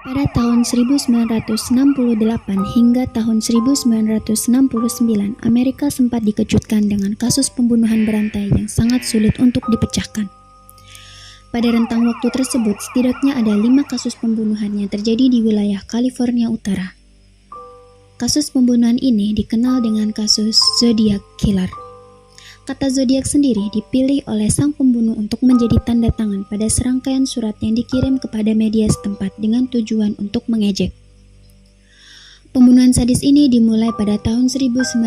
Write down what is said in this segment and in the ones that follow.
Pada tahun 1968 hingga tahun 1969, Amerika sempat dikejutkan dengan kasus pembunuhan berantai yang sangat sulit untuk dipecahkan. Pada rentang waktu tersebut, setidaknya ada 5 kasus pembunuhan yang terjadi di wilayah California Utara. Kasus pembunuhan ini dikenal dengan kasus Zodiac Killer. Kata zodiak sendiri dipilih oleh sang pembunuh untuk menjadi tanda tangan pada serangkaian surat yang dikirim kepada media setempat dengan tujuan untuk mengejek. Pembunuhan sadis ini dimulai pada tahun 1968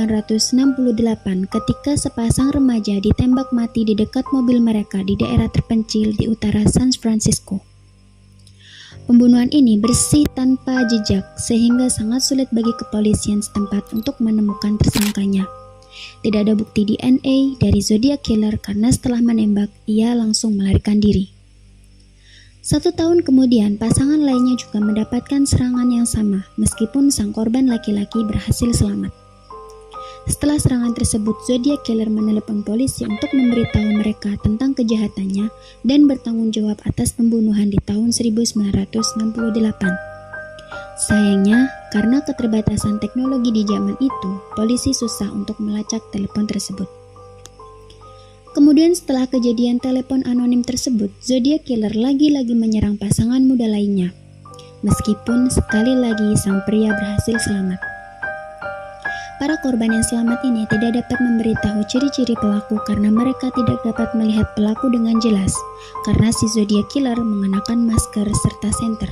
ketika sepasang remaja ditembak mati di dekat mobil mereka di daerah terpencil di utara San Francisco. Pembunuhan ini bersih tanpa jejak sehingga sangat sulit bagi kepolisian setempat untuk menemukan tersangkanya. Tidak ada bukti DNA dari Zodiac Killer karena setelah menembak, ia langsung melarikan diri. 1 tahun kemudian, pasangan lainnya juga mendapatkan serangan yang sama, meskipun sang korban laki-laki berhasil selamat. Setelah serangan tersebut, Zodiac Killer menelepon polisi untuk memberitahu mereka tentang kejahatannya dan bertanggung jawab atas pembunuhan di tahun 1968. Sayangnya, karena keterbatasan teknologi di zaman itu, polisi susah untuk melacak telepon tersebut. Kemudian setelah kejadian telepon anonim tersebut, Zodiac Killer lagi-lagi menyerang pasangan muda lainnya. Meskipun sekali lagi sang pria berhasil selamat. Para korban yang selamat ini tidak dapat memberitahu ciri-ciri pelaku karena mereka tidak dapat melihat pelaku dengan jelas, karena si Zodiac Killer mengenakan masker serta senter.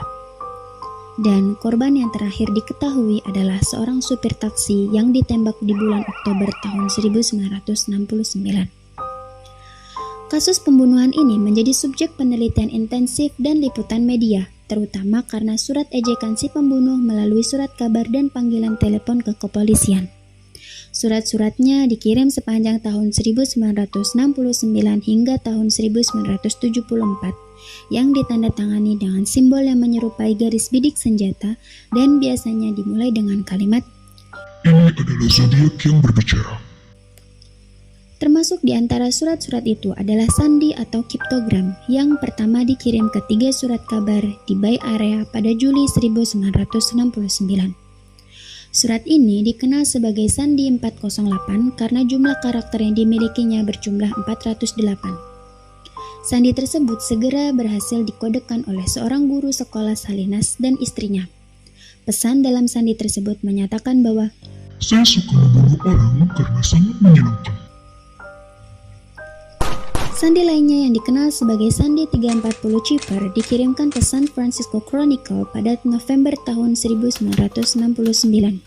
Dan korban yang terakhir diketahui adalah seorang supir taksi yang ditembak di bulan Oktober tahun 1969. Kasus pembunuhan ini menjadi subjek penelitian intensif dan liputan media, terutama karena surat ejekan si pembunuh melalui surat kabar dan panggilan telepon ke kepolisian. Surat-suratnya dikirim sepanjang tahun 1969 hingga tahun 1974 yang ditandatangani dengan simbol yang menyerupai garis bidik senjata dan biasanya dimulai dengan kalimat, "Ini adalah zodiak yang berbicara." Termasuk di antara surat-surat itu adalah sandi atau kriptogram yang pertama dikirim ke 3 surat kabar di Bay Area pada Juli 1969. Surat ini dikenal sebagai sandi 408 karena jumlah karakter yang dimilikinya berjumlah 408. Sandi tersebut segera berhasil dikodekan oleh seorang guru sekolah Salinas dan istrinya. Pesan dalam sandi tersebut menyatakan bahwa "Saya suka membunuh orang karena sangat menyenangkan." Sandi lainnya yang dikenal sebagai sandi 340 Chipper dikirimkan ke San Francisco Chronicle pada November tahun 1969.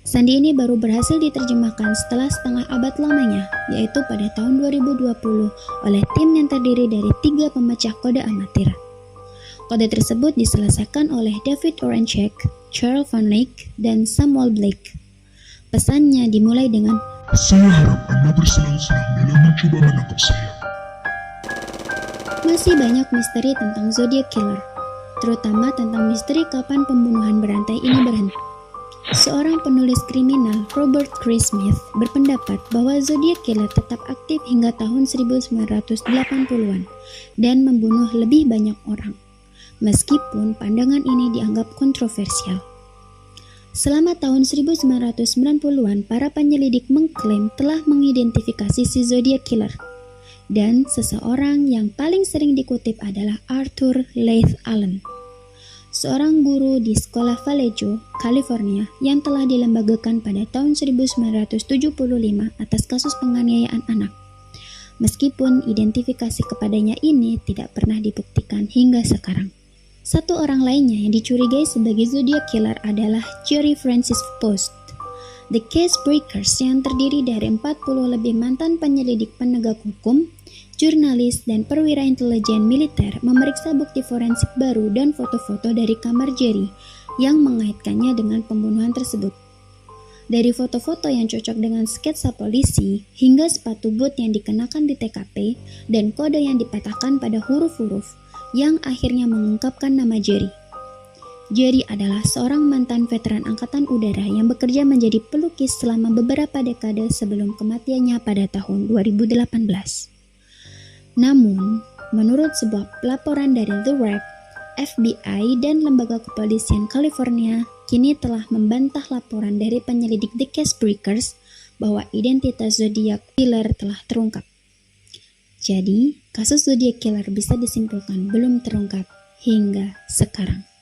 Sandi ini baru berhasil diterjemahkan setelah setengah abad lamanya, yaitu pada tahun 2020 oleh tim yang terdiri dari 3 pemecah kode amatir. Kode tersebut diselesaikan oleh David Oranchek, Charles Van Eyck, dan Samuel Blake. Pesannya dimulai dengan, "Saya harap Anda bersenang-senang dalam mencoba menangkap saya." Masih banyak misteri tentang Zodiac Killer, terutama tentang misteri kapan pembunuhan berantai ini berhenti. Seorang penulis kriminal, Robert Chris Smith, berpendapat bahwa Zodiac Killer tetap aktif hingga tahun 1980-an dan membunuh lebih banyak orang, meskipun pandangan ini dianggap kontroversial. Selama tahun 1990-an, para penyelidik mengklaim telah mengidentifikasi si Zodiac Killer. Dan seseorang yang paling sering dikutip adalah Arthur Leigh Allen, seorang guru di sekolah Vallejo, California yang telah dilembagakan pada tahun 1975 atas kasus penganiayaan anak. Meskipun identifikasi kepadanya ini tidak pernah dibuktikan hingga sekarang. Satu orang lainnya yang dicurigai sebagai Zodiac Killer adalah Jerry Francis Post. The Case Breakers yang terdiri dari 40 lebih mantan penyelidik penegak hukum, jurnalis, dan perwira intelijen militer memeriksa bukti forensik baru dan foto-foto dari kamar Jerry yang mengaitkannya dengan pembunuhan tersebut. Dari foto-foto yang cocok dengan sketsa polisi hingga sepatu boot yang dikenakan di TKP dan kode yang dipatahkan pada huruf-huruf yang akhirnya mengungkapkan nama Jerry. Jerry adalah seorang mantan veteran angkatan udara yang bekerja menjadi pelukis selama beberapa dekade sebelum kematiannya pada tahun 2018. Namun, menurut sebuah laporan dari The Wreck, FBI dan lembaga kepolisian California kini telah membantah laporan dari penyelidik The Case Breakers bahwa identitas Zodiac Killer telah terungkap. Jadi, kasus Zodiac Killer bisa disimpulkan belum terungkap hingga sekarang.